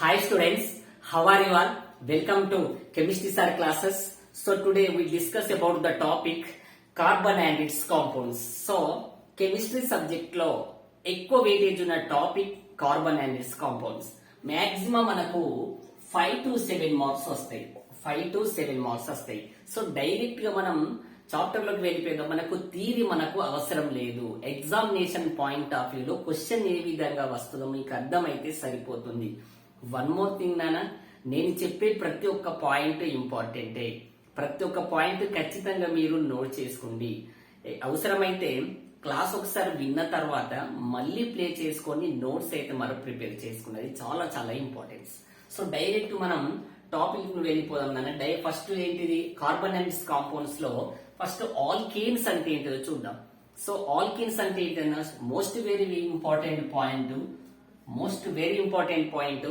Hi students, how are you all? Welcome to Chemistry Sir classes. So today we discuss about the topic carbon and its compounds. So chemistry subject లో ఎక్కువ weightage ఉన్న topic carbon and it's compounds. Maximum మనకు 5 to 7 marks వస్తాయి. 5 to 7 marks వస్తాయి. So direct గా మనం chapter లోకి వెళ్ళిపోయిందాం. మనకు థియరీ మనకు అవసరం లేదు. ఎగ్జామినేషన్ పాయింట్ ఆఫ్ వ్యూలో క్వశ్చన్ ఏ విధంగా వస్తుందో మీకు అర్థమైతే సరిపోతుంది. వన్ మోర్ థింగ్ నాన్న, నేను చెప్పే ప్రతి ఒక్క పాయింట్ ఇంపార్టెంటే. ప్రతి ఒక్క పాయింట్ ఖచ్చితంగా మీరు నోట్ చేసుకోండి. అవసరమైతే క్లాస్ ఒకసారి విన్న తర్వాత మళ్ళీ ప్లే చేసుకొని నోట్స్ అయితే మరో ప్రిపేర్ చేసుకున్నది చాలా చాలా ఇంపార్టెన్స్. సో డైరెక్ట్ మనం టాపిక్ ను వెళ్ళిపోదాం నాన్న. ఫస్ట్ ఏంటిది, కార్బన్ అండ్ కాంపౌండ్స్ లో ఫస్ట్ ఆల్కేన్స్ అంటే ఏంటిదో చూద్దాం. సో ఆల్కేన్స్ అంటే ఏంటన్నా, most very important point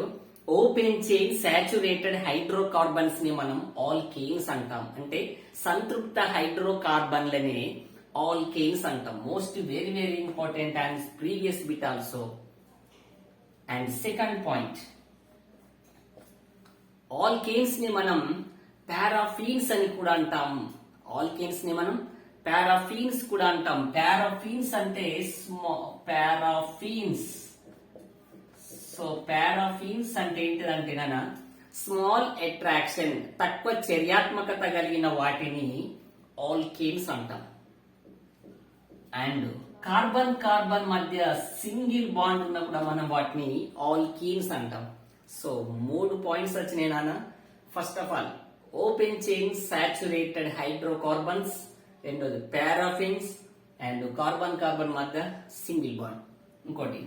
open chain saturated hydrocarbons ని మనం ఆల్కేన్స్ అంటాం. అంటే సంతృప్త హైడ్రోకార్బన్లనే ఆల్కేన్స్ అంటాం. Most very important and previous bit also. And second point, alkanes ని మనం పారాఫిన్స్ అని కూడా అంటాం. ఆల్కేన్స్ ని మనం పారాఫిన్స్ కూడా అంటాం. పారాఫిన్స్ అంటే పారాఫిన్స్. సో పారాఫిన్స్ అంటే ఏంటిదంటే నాన్న, స్మాల్ అట్రాక్షన్, తక్కువ చర్యాత్మకత కలిగిన వాటిని ఆల్కేన్స్ అంటాం. అండ్ కార్బన్ మధ్య సింగిల్ బాండ్ ఉన్న కూడా మనం వాటిని ఆల్కీన్స్ అంటాం. సో 3 పాయింట్స్ వచ్చినాయి నాన్న. First of all open chain saturated hydrocarbons, రెండోది పారాఫిన్స్, అండ్ కార్బన్ మధ్య సింగిల్ బాండ్. ఇంకోటి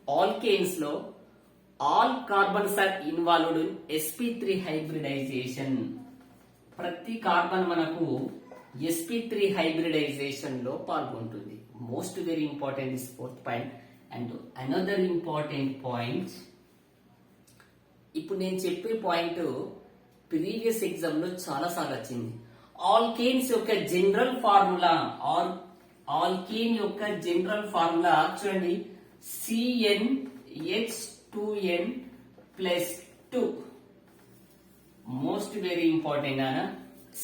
ఆల్కేన్స్ లో all carbons are involved in sp3 hybridization. ప్రతి కార్బన్ మనకు sp3 హైబ్రిడైజేషన్ లో పాల్గొంటుంది. Most very important is fourth point. And another important point, ఇప్పుడు నేను చెప్పే పాయింట్ ప్రీవియస్ ఎగ్జామ్ లో చాలా సార్లు వచ్చింది. ఆల్కేన్స్ యొక్క జనరల్ ఫార్ములా, ఆల్కేన్ యొక్క జనరల్ ఫార్ములా చూడండి, CnH2n+2. మోస్ట్ వెరీ ఇంపార్టెంట్ అన్న,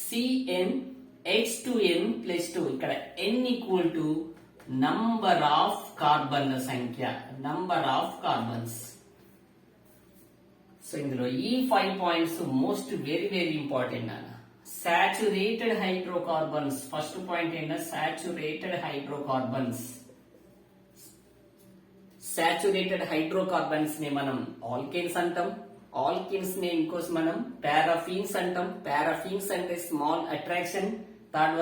CnH2n+2. ఇక్కడ n equal to number of కార్బన్ల సంఖ్య, నంబర్ ఆఫ్ కార్బన్స్. సో ఇందులో ఈ 5 పాయింట్స్ మోస్ట్ వెరీ ఇంపార్టెంట్ అన్న. సాచురేటెడ్ హైడ్రోకార్బన్స్, ఫస్ట్ పాయింట్ ఏంటంటే సాచురేటెడ్ హైడ్రోకార్బన్స్. సాచురేటెడ్ హైడ్రోకార్బన్స్ ని మనం ఆల్కేన్స్ అంటాం. ఆల్కేన్స్ ని ఇంకోసం మనం పారాఫిన్స్ అంటాం. పారాఫిన్స్ అంటే small attraction. Third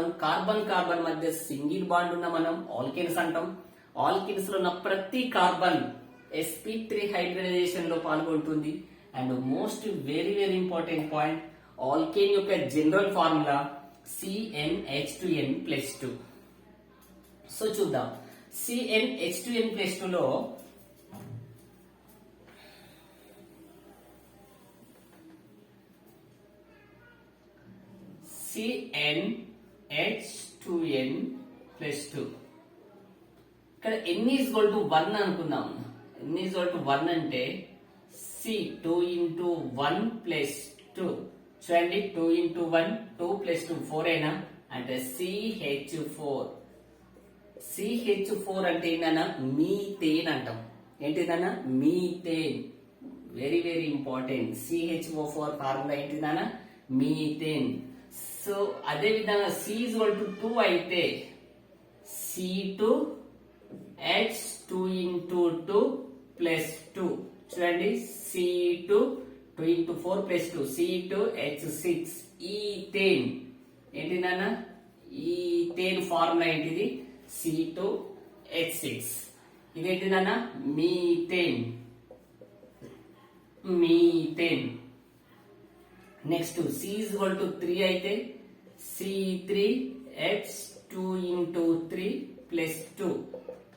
one carbon మధ్య సింగిల్ బాండ్ ఉన్న మనం ఆల్కేన్స్ అంటాం. ఆల్కేన్స్ లో ఉన్న ప్రతి కార్బన్ sp3 హైబ్రిడైజేషన్ లో పాల్గొంటుంది. And most very important point, alkane యొక్క జనరల్ ఫార్ములా CnH2n+2. సో చూద్దాం, CnH2n+2 లో CnH2n+2 ఇక్కడ n ఈజ్ ఈక్వల్ టు 1 అనుకుందాం. n ఈజ్ ఈక్వల్ టు 1 అంటే C2 into 1 plus 2. చూడండి, 2 into 1 2 plus 2 4 అయినా అంటే CH4. CH4 అంటే ఏంటన్నా, మీథేన్ అంటాం. ఏంటిదన్నా, methane. Very important. CH4 formula ఏంటిదన్నా, మీథేన్. సో అదే విధంగా C is equal to 2 అయితే C2H2 into 2 plus 2. చూడండి, C2 2 into 4 plus 2 C2H6. Ethane. ఏంటి నాన్న, ఈథేన్ ఫార్ములా ఏంటిది, C2H6. ఇదేంటి నాన్న, methane. Next C is equal to 3 అయితే C3H2 into 3 plus 2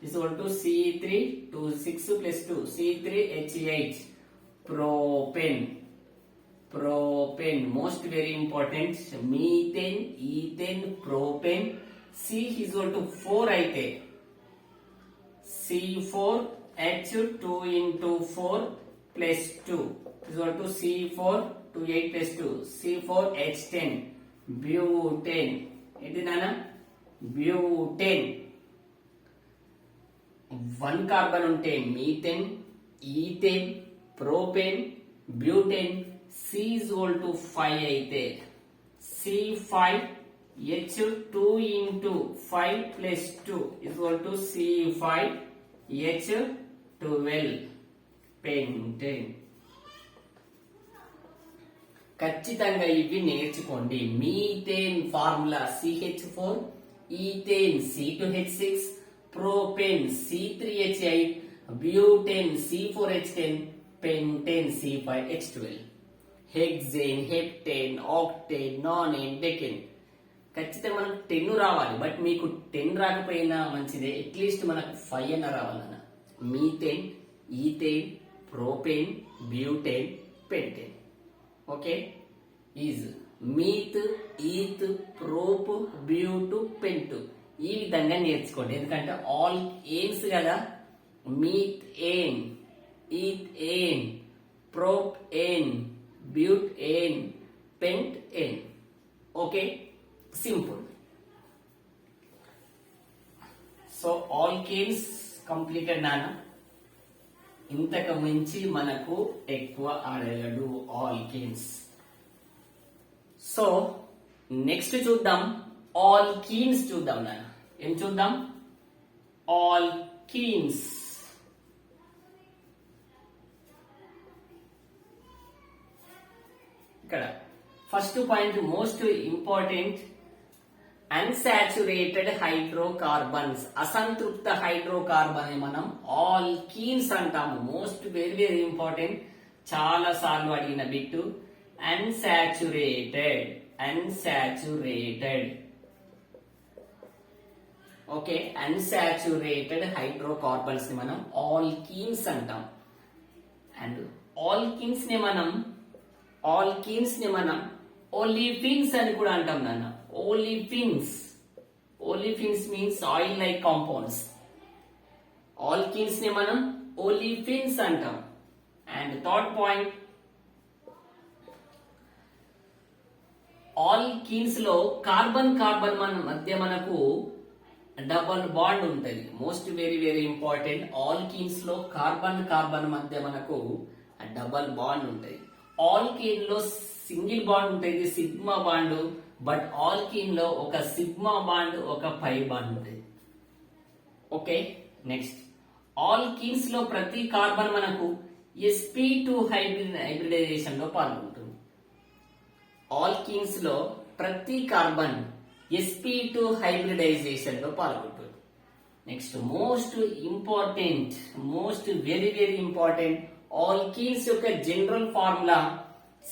is equal to C3 2 6 plus 2 C3H8. propane most very important. Methane, ethane, propane. C is equal to 4 అయితే C4 H 2 into 4 plus 2 is equal to C4 to 8 plus 2 C4 H10 butane. ఇది నానా butane. 1 carbon ఉంటే methane, ethane, propane, butane. C is equal to 5 అయితే C5 H2 into 5 plus 2 is equal to C5 H12 pentane. ఖచ్చితంగా ఇవి నేర్చుకోండి. Methane formula CH4, ethane C2H6, propane C3H8, butane C4H10, pentane C5H12. Hexane, heptane, octane, nonane, decane. ఖచ్చితంగా మనకు 10 రావాలి. But మీకు 10 రాకపోయినా మంచిదే, అట్లీస్ట్ మనకు 5 అన్న రావాలన్న. Methane, ethane, propane, butane, pentane. Okay, is meth, eth, prop, but, pent. ఈ విధంగా నేర్చుకోండి. ఎందుకంటే ఆల్ ఎయిన్స్ కదా. Meth ane, eth ane, prop ane, but ane, pent ane. Okay, simple. So alkanes completed నానా. ఇంతకు మించి మనకు ఎక్కువ అడగడు ఆల్కేన్స్. సో నెక్స్ట్ చూద్దాం ఆల్కీన్స్. చూద్దాం నాన్న, ఏం చూద్దాం? ఆల్కీన్స్. ఇక్కడ first point most important, unsaturated hydrocarbons. అసంతృప్త హైడ్రోకార్బన్ మనం ఆల్కీన్స్ అంటాము. మోస్ట్ వెరీ వెరీ ఇంపార్టెంట్, చాలా సార్లు అడిగిన bit. Unsaturated, unsaturated. Okay, unsaturated hydrocarbons ని మనం ఆల్కీన్స్ అంటాం. అండ్ ఆల్కీన్స్ ని మనం ఒలిఫిన్స్ అని కూడా అంటాం నాన్న. Olefins. Olefins means oil like compounds. Alkenes ని మనం olefins అంటాం. And third point, alkenes లో కార్బన్ మన మధ్య మనకు డబల్ బాండ్ ఉంటది. Most very very important. Alkenes లో కార్బన్ మధ్య మనకు డబల్ బాండ్ ఉంటది. ఆల్కీన్ లో సింగిల్ బాండ్ ఉంటుంది, సిగ్మా బాండ్. బట్ ఆల్కీన్ లో ఒక సిగ్మా బాండ్, ఒక పై బాండ్ ఉంటుంది. ఓకే, నెక్స్ట్ ఆల్కీన్స్ లో ప్రతి కార్బన్ మనకు sp2 హైబ్రిడైజేషన్ లో పాల్గొంటుంది. ఆల్కీన్స్ లో ప్రతి కార్బన్ sp2 హైబ్రిడైజేషన్ లో పాల్గొంటుంది. Next most important, most very very important, alkenes యొక్క జనరల్ ఫార్ములా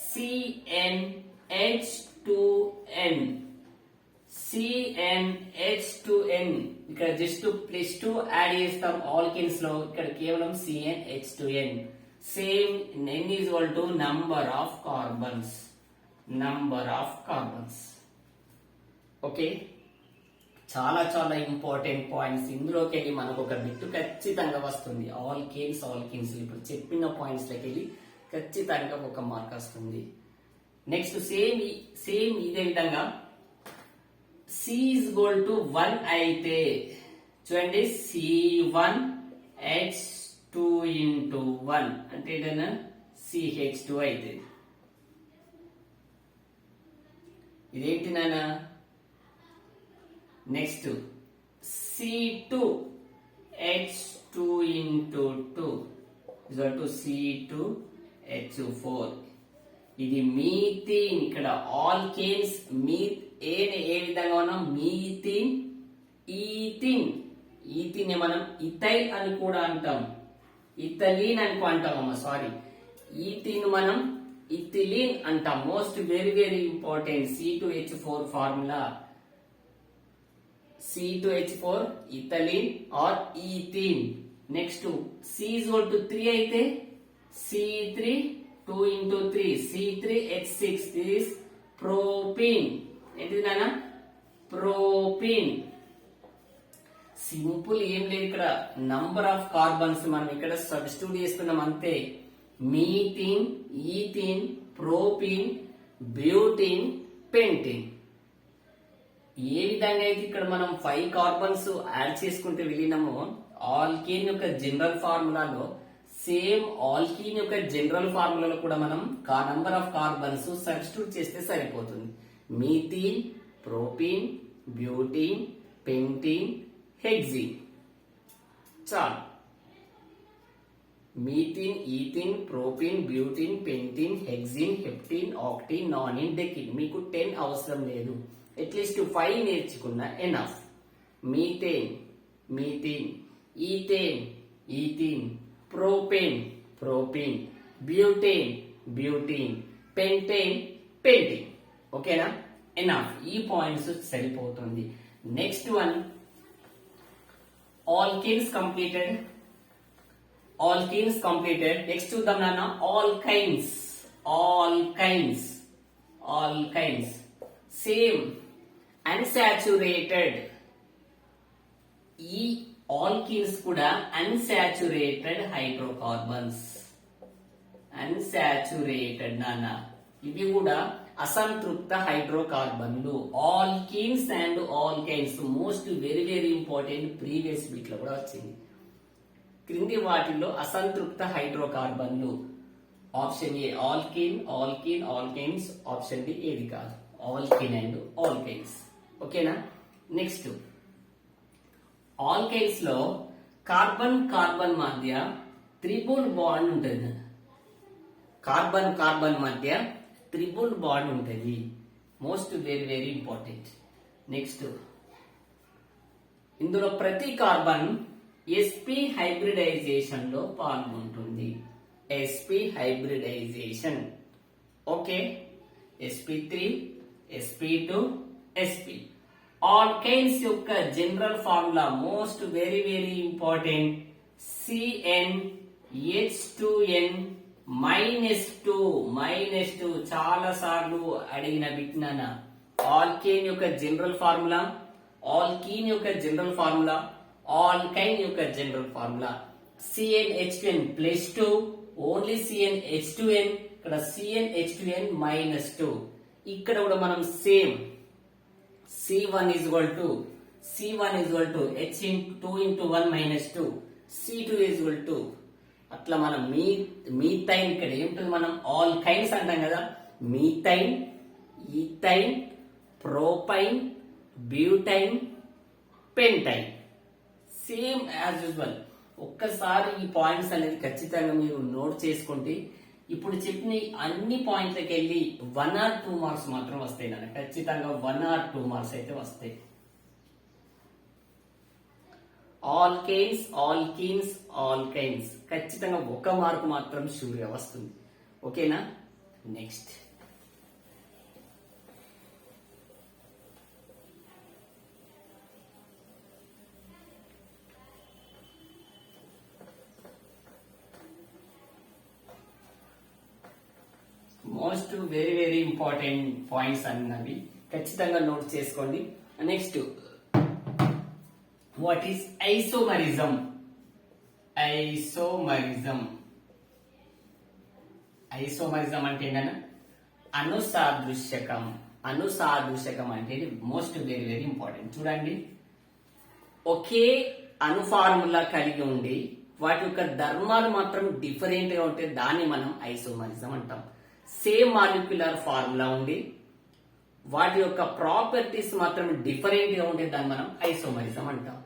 CnH2n. CnH2n. ఇక్కడ జస్ట్ +2 యాడ్ చేస్తాం ఆల్కీన్స్ లో. ఇక్కడ కేవలం CnH2n. Same n is equal to number of carbons. Okay, చాలా చాలా ఇంపార్టెంట్ పాయింట్స్. ఇందులోకి వెళ్ళి మనకు ఒక బిట్టు ఖచ్చితంగా వస్తుంది. ఆల్కీన్స్ ఇప్పుడు చెప్పిన పాయింట్స్ లోకి వెళ్ళి ఖచ్చితంగా ఒక మార్క్ వస్తుంది. నెక్స్ట్ సేమ్ ఇదే విధంగా C is equal to 1 అయితే చూడండి, C1H2 into 1 అంటే ఏదైనా CH2 అయితే ఇదేంటి నాన్న? Next C2H2 into 2 is equal to C2H4. ఇది మీథేన్. ఇక్కడ ఆల్కేన్స్ ఏ విధంగా ఉన్నాం? మీథేన్, ఈథిన్ మనం ఇథైల్ అని కూడా అంటాం, ఇథలీన్ అని అంటాం అమ్మ. సారీ, ఈథిన్ మనం ఇథిలీన్ అంటాం. Most very very important. C2H4 formula C2H4 ethylene or ethyne. Next C is equal to 3 అయితే C3 2 into 3 C3H6. This is propene. ఏంటిది నాన్న? ప్రోపీన్. సింపుల్, ఏం లేదు ఇక్కడ. నంబర్ ఆఫ్ కార్బన్స్ మనం ఇక్కడ సబ్స్టిట్యూట్ చేస్తున్నాం అంతే. Methane, ethane, propene, butene, pentene. ఏ విధంగా అయితే ఇక్కడ మనం 5 కార్బన్స్ యాడ్ చేసుకుంటే వెళ్ళినామో ఆల్కేన్ యొక్క జనరల్ ఫార్ములాలో, సేమ్ ఆల్కీన్ యొక్క జనరల్ ఫార్ములాలో కూడా మనం నంబర్ ఆఫ్ కార్బన్స్ సబ్స్టిట్యూట్ చేస్తే సరిపోతుంది. Methane, propene, butene, pentene, hexene. చాలు. Methane, ethane, propene, butene, pentene, hexene, heptene, octene, nonene, decene. మీకు 10 అవసరం లేదు, అట్లీస్ట్ 5 నేర్చుకున్న enough. Methane, ethane, propane, butane, pentene. ఓకేనా? ఎనఫ్. ఈ పాయింట్స్ సరిపోతుంది. Next one, alkanes completed. Next చూద్దాం నాన్న, ఆల్కైన్స్. Same unsaturated. ఈ ఆల్కీన్స్ కూడా అన్సాచురేటెడ్ హైడ్రోకార్బన్స్. నాన్న ఇవి కూడా అసంతృప్త హైడ్రోకార్బన్లు. Alkenes and alkynes most very important. Previous bit లో కూడా వచ్చింది. క్రింది వాటిల్లో అసంతృప్త హైడ్రోకార్బన్లు. Option A alkynes, option B ఏది కాదు, ఆల్కీన్ అండ్ ఆల్కైన్స్. ఓకేనా? నెక్స్ట్, ఆల్కైన్స్ లో కార్బన్ మధ్య త్రిబుల్ బాండ్ ఉంటుంది. కార్బన్ మధ్య త్రిబుల్ బాండ్ ఉంటుంది. Most very important. నెక్స్ట్, ఇందులో ప్రతి కార్బన్ sp హైబ్రిడైజేషన్ లో పాల్గొంటుంది. sp hybridisation. Okay, sp3, sp2, sp. Alkynes యొక్క general formula most very important. CnH2n -2. చాలా సార్లు అడిగిన బిట్నాన. ఆల్కైన్ యొక్క జనరల్ ఫార్ములా, ఆల్కైన్ యొక్క general formula CnH2n +2. Only CnH2n. ఇక్కడ CnH2n -2. ఇక్కడ కూడా మనం సేమ్ C1 = H 2 × 1 - 2. C2 = అట్లా మనం మీథైన్. ఇక్కడ ఏముంటుంది, మనం ఆల్కైన్స్ అంటాం కదా. Methyne, ethyne, propyne, butyne, pentyne. Same as usual. ఒక్కసారి ఈ పాయింట్స్ అనేది ఖచ్చితంగా మీరు నోట్ చేసుకుంటే ఇప్పుడు చెప్పిన అన్ని పాయింట్లకి వెళ్ళి 1 or 2 మార్క్స్ మాత్రం వస్తాయి నాన్న. ఖచ్చితంగా 1 or 2 మార్క్స్ అయితే వస్తాయి. ఆల్కైన్స్ ఖచ్చితంగా 1 మార్క్ మాత్రం షూర్ గా వస్తుంది. ఓకేనా? Next, most very important points అన్నవి ఖచ్చితంగా నోట్ చేసుకోండి. Next, what is isomerism? Isomerism అంటే ఏంటన్నా, అనుసాదృశ్యకం. అంటే మోస్ట్ వెరీ ఇంపార్టెంట్. చూడండి, ఒకే అనుఫార్ములా కలిగి ఉండి వాటి యొక్క ధర్మాలు మాత్రం డిఫరెంట్ గా ఉంటే దాన్ని మనం ఐసోమరిజం అంటాం. సేమ్ మాలిక్యులర్ ఫార్ములా ఉండి వాటి యొక్క ప్రాపర్టీస్ మాత్రం డిఫరెంట్ గా ఉంటే దాన్ని మనం ఐసోమరిజం అంటాం.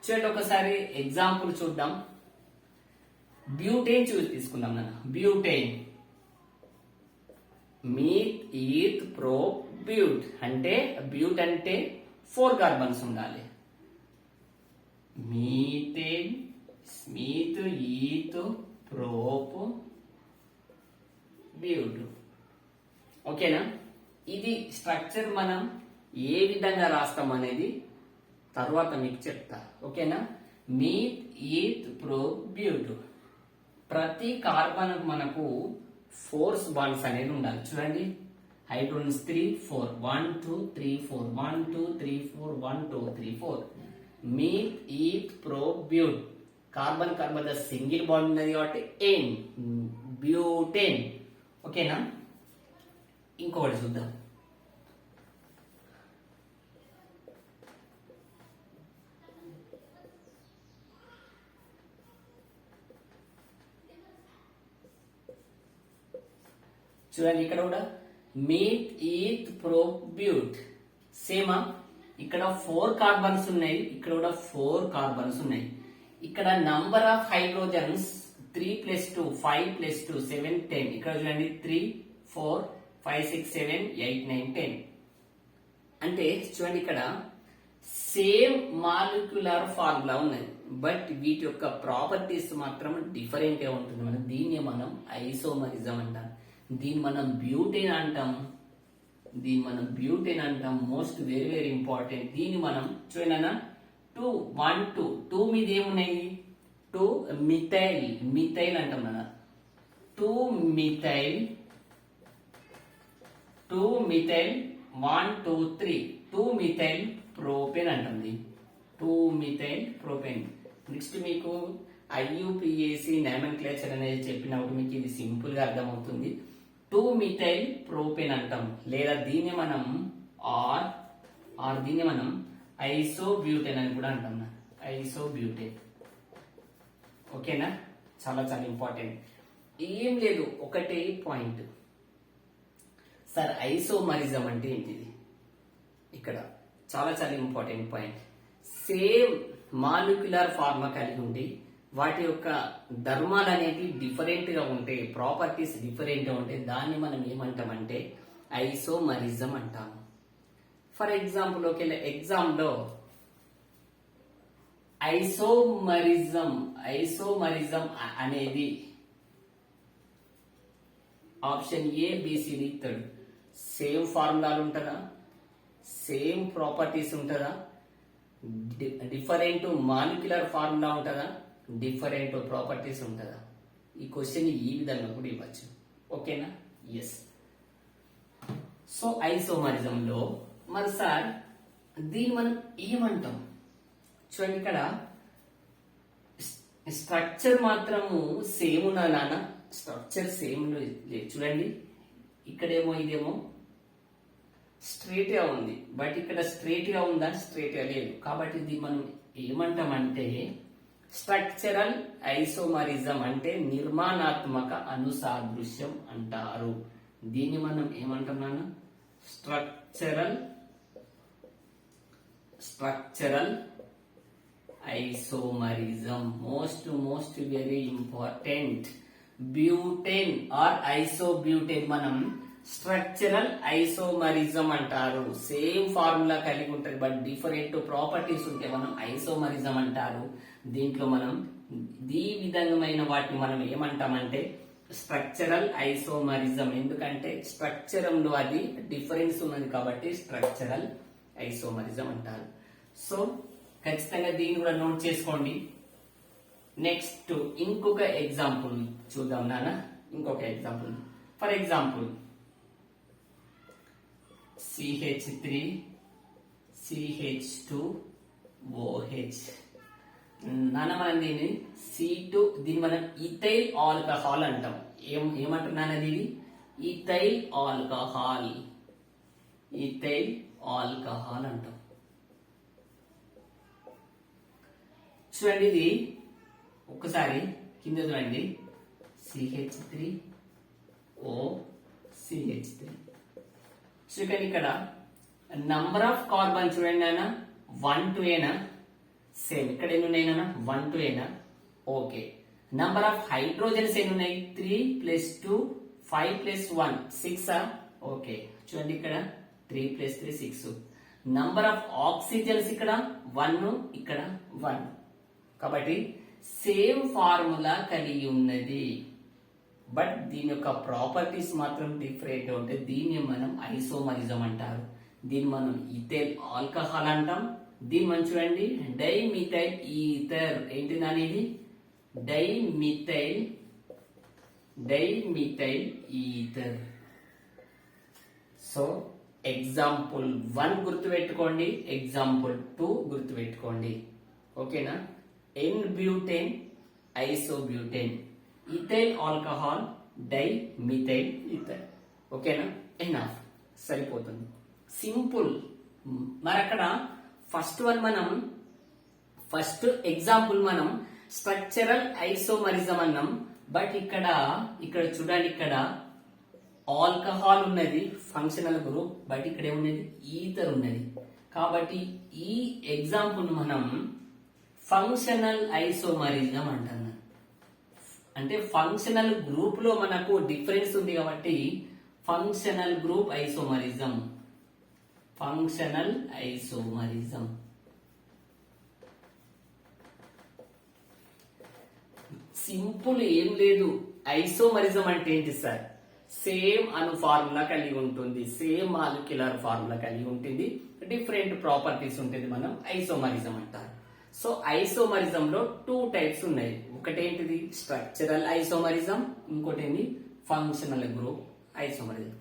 చూడండి, ఒకసారి ఎగ్జాంపుల్ చూద్దాం. బ్యూటేన్ తీసుకుందాం నాన్న. Butane, Meath, ఈథ్, prop, బ్యూట్. అంటే బ్యూట్ అంటే 4 కార్బన్స్ ఉండాలి. Methane, స్మీత్, ఈథ్, prop, బ్యూట్. ఓకేనా? ఇది స్ట్రక్చర్ మనం ఏ విధంగా రాస్తాం అనేది తర్వాత మీకు చెప్తా. ఓకేనా? Meath, ఈథ్, prop, బ్యూట్. ప్రతి కార్బన్ మనకు ఫోర్స్ బాండ్స్ అనేది ఉండాలి. చూడండి, hydrogens 3 4 1 2 3 4 1 2 3 4 1 2 3 4. Meat eth pro బ్యూట్. Carbon carbon single bond ఉన్నది కాబట్టి ఎన్, బ్యూటేన్. ఓకేనా? ఇంకొకటి చూద్దాం. చూడండి, ఇక్కడ కూడా మీత్ ఈత్ ప్రొబ్యూట్ సేమా. ఇక్కడ 4 కార్బన్స్ ఉన్నాయి, ఇక్కడ కూడా 4 కార్బన్స్ ఉన్నాయి. ఇక్కడ నంబర్ ఆఫ్ హైడ్రోజన్స్ 3 + 2 5 + 2 7 10. ఇక్కడ చూడండి 3 4 5 6 7 8 9 10. అంటే చూడండి, ఇక్కడ సేమ్ మాలిక్యులర్ ఫార్ములా ఉన్నది, బట్ వీటి యొక్క ప్రాపర్టీస్ మాత్రం డిఫరెంట్ గా ఉంటుంది. దీన్ని మనం ఐసోమరిజం అంటాం. దీన్ని మనం బ్యూటేన్ అంటాం. Most very very important. దీన్ని మనం చూడనా 2 1 2 2 మీద ఏమున్నాయి? 2 మిథైల్ అంటాం కదా. 2 మిథైల్ 1 2 3 2 మిథైల్ ప్రోపేన్ అంటుంది. 2 మిథైల్ ప్రోపేన్. నెక్స్ట్ మీకు IUPAC నామెన్క్లేచర్ అనేది చెప్పినప్పుడు మీకు ఇది సింపుల్ గా అర్థమవుతుంది. 2 మిథైల్ ప్రోపేన్ అంటాం, లేదా దీన్ని మనం దీన్ని మనం ఐసోబ్యూటేన్ అని కూడా అంటాం. ఐసోబ్యూటేన్. ఓకేనా? చాలా చాలా ఇంపార్టెంట్. ఏం లేదు, ఒకటే పాయింట్. సార్ ఐసోమరిజం అంటే ఏంటిది? ఇక్కడ చాలా చాలా important point. Same molecular pharma కలిగి ఉండి వాటి యొక్క ధర్మాలు అనేవి డిఫరెంట్ గా ఉంటాయి, ప్రాపర్టీస్ డిఫరెంట్ గా ఉంటాయి. దాన్ని మనం ఏమంటామంటే ఐసోమరిజం అంటాము. ఫర్ ఎగ్జాంపుల్ ఎగ్జామ్ లో ఐసోమరిజం అనేది ఆప్షన్ ABCD ఇస్తాడు. సేమ్ ఫార్ములాలు ఉంటుందా? సేమ్ ప్రాపర్టీస్ ఉంటుందా? డిఫరెంట్ మాలిక్యులర్ ఫార్ములా ఉంటుందా? డిఫరెంట్ ప్రాపర్టీస్ ఉంటుందా? ఈ క్వశ్చన్ ఈ విధంగా కూడా ఇవ్వచ్చు. ఓకేనా? ఎస్. సో ఐసోమరిజం లో మరి సార్ దీన్ని మనం ఏమంటాం? చూడండి, ఇక్కడ స్ట్రక్చర్ మాత్రము సేమ్ ఉన్నా నాన్న, స్ట్రక్చర్ సేమ్ లేదు. చూడండి, ఇక్కడేమో ఇదేమో స్ట్రైట్ గా ఉంది, బట్ ఇక్కడ స్ట్రైట్ గా ఉందా? స్ట్రైట్ గా లేదు. కాబట్టి ఇది మనం ఏమంటామంటే స్ట్రక్చరల్ ఐసోమరిజం, అంటే నిర్మాణాత్మక అనుసాదృశ్యం అంటారు. దీన్ని మనం ఏమంటున్నాను? Structural isomerism. Most very important. Butane or isobutane మనం స్ట్రక్చరల్ ఐసోమరిజం అంటారు. సేమ్ ఫార్ములా కలిగి ఉంటుంది, బట్ డిఫరెంట్ ప్రాపర్టీస్ ఉంటే మనం ఐసోమరిజం అంటారు. దీంట్లో మనం ఈ విధమైన వాటిని మనం ఏమంటామంటే స్ట్రక్చరల్ ఐసోమరిజం. ఎందుకంటే స్ట్రక్చరంలో అది డిఫరెన్స్ ఉన్నది కాబట్టి స్ట్రక్చరల్ ఐసోమరిజం అంటారు. సో ఖచ్చితంగా దీన్ని కూడా నోట్ చేసుకోండి. నెక్స్ట్ ఇంకొక ఎగ్జాంపుల్ చూద్దాం నాన్న. ఇంకొక example, for example CH3 CH2OH. నాన్న మనం దీన్ని C2, దీన్ని మనం ఇథైల్ ఆల్కహాల్ అంటాం. ఏమంటున్నాను? అది ఇథైల్ ఆల్కహాల్ అంటాం. చూడండి, ఇది ఒక్కసారి కింద చూడండి. CH3OCH3. చూడండి, ఇక్కడ నంబర్ ఆఫ్ కార్బన్ చూడండి నాన్న 1 to ఏనా? సేమ్. ఇక్కడ ఎన్ని ఉన్నాయి నాన్న? 1 to ఏనా? ఓకే. నంబర్ ఆఫ్ హైడ్రోజన్స్ ఎన్ని ఉన్నాయి? 3 + 2 5 + 1 6. ఓకే. చూడండి, ఇక్కడ 3 + 3 6. నంబర్ ఆఫ్ ఆక్సిజన్స్ ఇక్కడ 1, ఇక్కడ 1. కాబట్టి సేమ్ ఫార్ములా కలిగి ఉన్నది, బట్ దీని యొక్క ప్రాపర్టీస్ మాత్రం డిఫరెంట్ ఉంటాయి. దీన్ని మనం ఐసోమరిజం అంటారు. దీన్ని మనం ఇథైల్ ఆల్కహాల్ అంటాం. దీన్ని మనం చూడండి డైమిథైల్ ఈథర్. ఏంటిది అనేది? Dimethyl ether. సో ఎగ్జాంపుల్ 1 గుర్తుపెట్టుకోండి, ఎగ్జాంపుల్ 2 గుర్తుపెట్టుకోండి. ఓకేనా. N butane isobutane, ethyl alcohol di methyl ether. ఓకేనా, ఎనఫ్, సరిపోతుంది, సింపుల్. మరి అక్కడ ఫస్ట్ ఎగ్జాంపుల్ మనం స్ట్రక్చరల్ ఐసోమరిజం అన్నాం. బట్ ఇక్కడ చూడండి, ఇక్కడ ఆల్కహాల్ ఉన్నది ఫంక్షనల్ గ్రూప్, బట్ ఇక్కడ ఏమున్నది ఈథర్ ఉన్నది. కాబట్టి ఈ ఎగ్జాంపుల్ మనం ఫంక్షనల్ ఐసోమరిజం అంటున్నాం. అంటే ఫంక్షనల్ గ్రూప్ లో మనకు డిఫరెన్స్ ఉంది కాబట్టి functional group isomerism, functional isomerism. Simple, ఏం లేదు. ఐసోమరిజం అంటే ఏంటి సార్? సేమ్ అను ఫార్ములా కలిగి ఉంటుంది, సేమ్ మాలిక్యులర్ ఫార్ములా కలిగి ఉంటుంది, డిఫరెంట్ ప్రాపర్టీస్ ఉంటుంది, మనం ఐసోమరిజం అంటారు. సో ఐసోమరిజం లో 2 టైప్స్ ఉన్నాయి. ఒకటేంటిది స్ట్రక్చరల్ ఐసోమరిజం, ఇంకోటి ఏంటి ఫంక్షనల్ గ్రూప్ ఐసోమరిజం.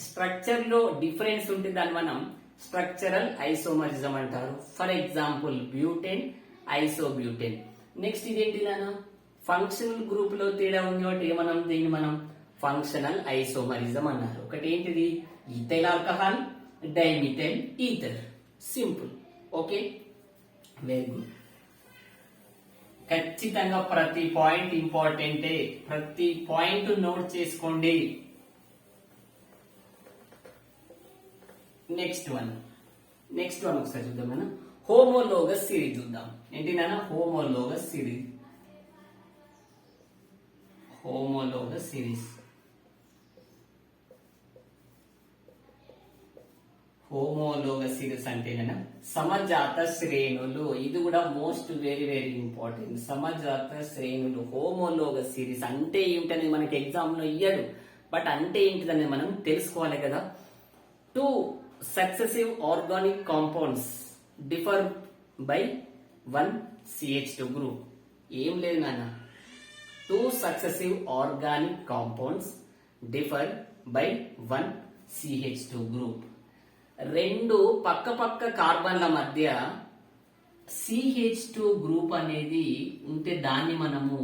స్ట్రక్చర్ లో డిఫరెన్స్ ఉంటే దాన్ని మనం స్ట్రక్చరల్ ఐసోమరిజం అంటారు. For example butane ఐసోబ్యూటేన్. నెక్స్ట్ ఇదేంటి నాన్న? ఫంక్షనల్ గ్రూప్ లో తేడా ఉంది కాబట్టి దీన్ని మనం ఫంక్షనల్ ఐసోమరిజం అన్నారు. ఒకటి ఏంటిది ethyl alcohol dimethyl ether. Simple. Okay, very good. ఖచ్చితంగా ప్రతి పాయింట్ ఇంపార్టెంటే, ప్రతి పాయింట్ నోట్ చేసుకోండి. నెక్స్ట్ వన్ ఒకసారి చూద్దాం మనం. హోమోలోగస్ సిరీస్ చూద్దాం. ఏంటి నాన్న? Homologous series. Homologous series, homologous series అంటే సమజాత శ్రేణులు. ఇది కూడా మోస్ట్ వెరీ వెరీ ఇంపార్టెంట్. సమజాత శ్రేణులు, హోమోలోగస్ సిరీస్ అంటే ఏమిటనేది మనకి ఎగ్జామ్ లో ఇయ్యడు, బట్ అంటే ఏంటిదని మనం తెలుసుకోవాలి కదా. 2 successive organic compounds differ by 1 CH2 group. ఏం లేదు నాన్న, 2 successive organic compounds differ by 1 CH2 group. 2 పక్క కార్బన్ల మధ్య CH2 గ్రూప్ అనేది ఉంటే దాన్ని మనము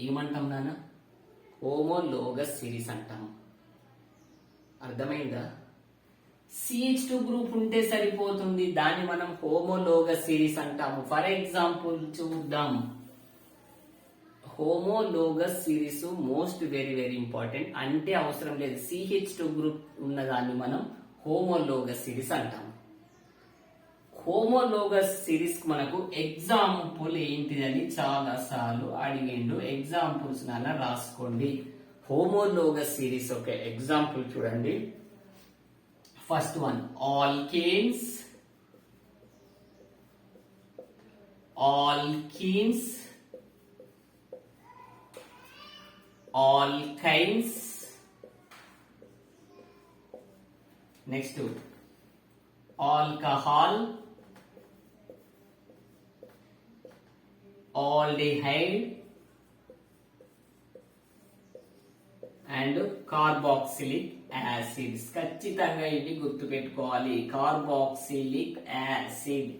ఏమంటాం నాన్న? హోమోలోగస్ సిరీస్ అంటాము. అర్థమైందా? CH2 గ్రూప్ ఉంటే సరిపోతుంది, దాన్ని మనం హోమోలోగస్ సిరీస్ అంటాము. ఫర్ ఎగ్జాంపుల్ చూద్దాం. Homologous series most very very important. అంటే అవసరం లేదు, CH2 గ్రూప్ ఉన్న దాన్ని మనం హోమోలోగస్ సిరీస్ అంటాము. హోమోలోగస్ సిరీస్ కు మనకు ఎగ్జాంపుల్ ఏంటిదని చాలా సార్లు అడిగిండు. ఎగ్జాంపుల్స్ నాన్న రాసుకోండి. హోమోలోగస్ సిరీస్ ఒక ఎగ్జాంపుల్ చూడండి. First one alkanes, alkynes. Next alcohol, aldehyde and carboxylic acids. ఖచ్చితంగా ఇవి గుర్తు పెట్టుకోవాలి. కార్బాక్సిలిక్ యాసిడ్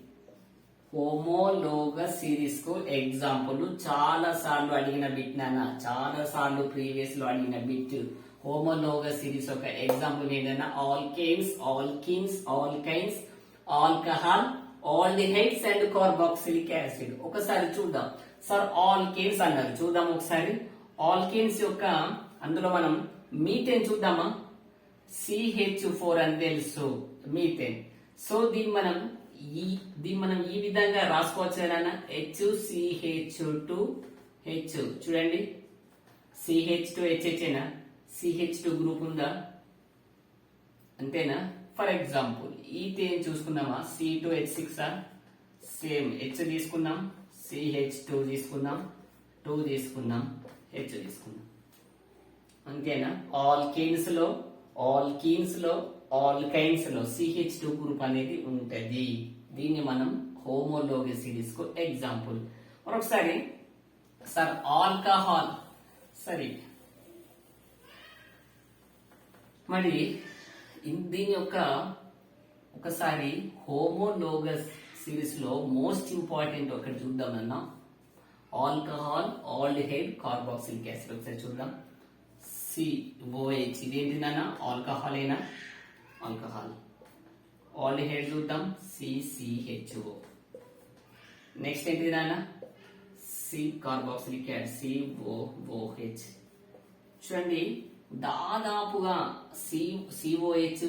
హోమోలోగస్ సిరీస్ కు ఎగ్జాంపుల్. చాలా సార్లు అడిగిన బిట్ నాన్న, చాలా సార్లు ప్రీవియస్ లో అడిగిన బిట్. హోమోలోగస్ సిరీస్ ఒక ఎగ్జాంపుల్ ఏంటన్నా? Alkanes, alkynes, alcohol, aldehydes and carboxylic acid. ఒకసారి చూద్దాం సార్. ఆల్కేన్స్ అన్నారు, చూద్దాం ఒకసారి. ఆల్కేన్స్ యొక్క అందులో మనం మీథేన్ చూద్దామా? CH4 అని తెలుసు, మీథేన్. సో దీన్ని మనం ఈ విధంగా రాసుకోవచ్చు కదా, HCH2H. చూడండి, CH2HHనా? CH2 గ్రూప్ ఉందా? అంతేనా? ఫర్ ఎగ్జాంపుల్ ఈథేన్ చూసుకుందామా? C2H6. సేమ్ H తీసుకున్నాం, CH2 తీసుకున్నాం, 2 తీసుకున్నాం, H తీసుకున్నాం. అంతేనా? ఆల్కైన్స్ లో CH2 గ్రూప్ అనేది ఉంటది. దీన్ని మనం హోమోలోగస్ సిరీస్ కు ఎగ్జాంపుల్. మరొకసారి సార్ ఆల్కహాల్. సరే, మరి దీని యొక్క ఒకసారి హోమోలోగస్ సిరీస్ లో మోస్ట్ ఇంపార్టెంట్ ఒకటి చూద్దామన్నా, ఆల్కహాల్, ఆల్డిహైడ్, కార్బాక్సిలిక్ యాసిడ్. ఒకసారి చూద్దాం. COH ఇదేంటి నాన్న? ఆల్కహాల్ ఏనా? ఆల్కహాల్. ఆల్డిహైడ్ చూద్దాం, CCHO. నెక్స్ట్ ఏంటి నాన్న? Carboxylic acid, COOH. చూడండి, దాదాపుగా COH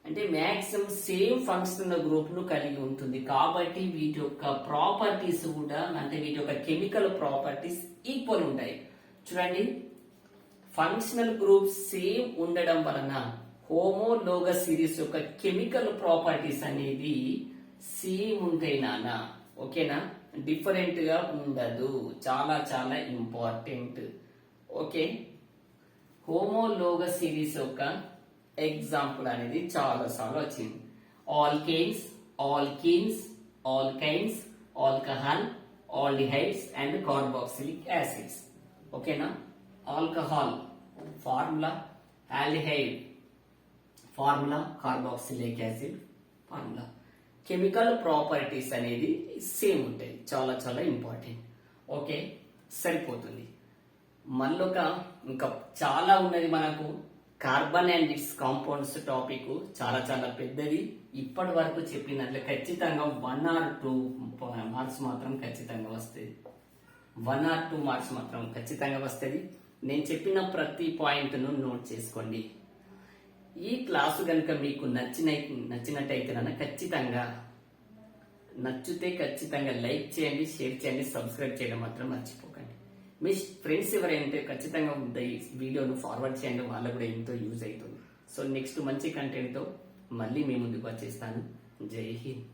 అంటే మ్యాక్సిమం సేమ్ ఫంక్షనల్ గ్రూప్ ను కలిగి ఉంటుంది. కాబట్టి వీటి యొక్క ప్రాపర్టీస్ కూడా, అంటే వీటి యొక్క కెమికల్ ప్రాపర్టీస్ ఈక్వల్ ఉంటాయి. చూడండి, ఫంక్షనల్ గ్రూప్ సేమ్ ఉండడం వలన హోమోలోగస్ సిరీస్ యొక్క కెమికల్ ప్రాపర్టీస్ అనేది సేమ్ ఉంటాయి నాన్న. ఓకేనా? డిఫరెంట్ గా ఉండదు. చాలా చాలా ఇంపార్టెంట్. ఓకే, హోమోలోగస్ సిరీస్ యొక్క ఎగ్జాంపుల్ అనేది చాలా సార్లు వచ్చింది. Alkanes, alkenes, alkynes, alcohol, aldehydes and carboxylic acids. ఓకేనా? Alcohol formula, aldehyde formula, carboxylic acid formula. Chemical properties అనేది సేమ్ ఉంటాయి. చాలా చాలా ఇంపార్టెంట్. ఓకే, సరిపోతుంది. మళ్ళొక ఇంకా చాలా ఉన్నది మనకు. Carbon and it's compounds topic చాలా చాలా పెద్దది. ఇప్పటి వరకు చెప్పినట్లు ఖచ్చితంగా 1 or 2 మార్క్స్ మాత్రం ఖచ్చితంగా వస్తుంది. 1 or 2 మార్క్స్ మాత్రం ఖచ్చితంగా వస్తుంది. నేను చెప్పిన ప్రతి పాయింట్ ను నోట్ చేసుకోండి. ఈ క్లాసు కనుక మీకు నచ్చినట్టయితే నచ్చితే ఖచ్చితంగా లైక్ చేయండి, షేర్ చేయండి, సబ్స్క్రైబ్ చేయడం మాత్రం మర్చిపోకండి. మీ ఫ్రెండ్స్ ఎవరైతే ఖచ్చితంగా ఈ వీడియోను ఫార్వర్డ్ చేయండి, వాళ్ళకు కూడా ఎంతో యూజ్ అవుతుంది. సో నెక్స్ట్ మంచి కంటెంట్ తో మళ్ళీ మీ ముందుకు వచ్చేస్తాను. జై హింద్.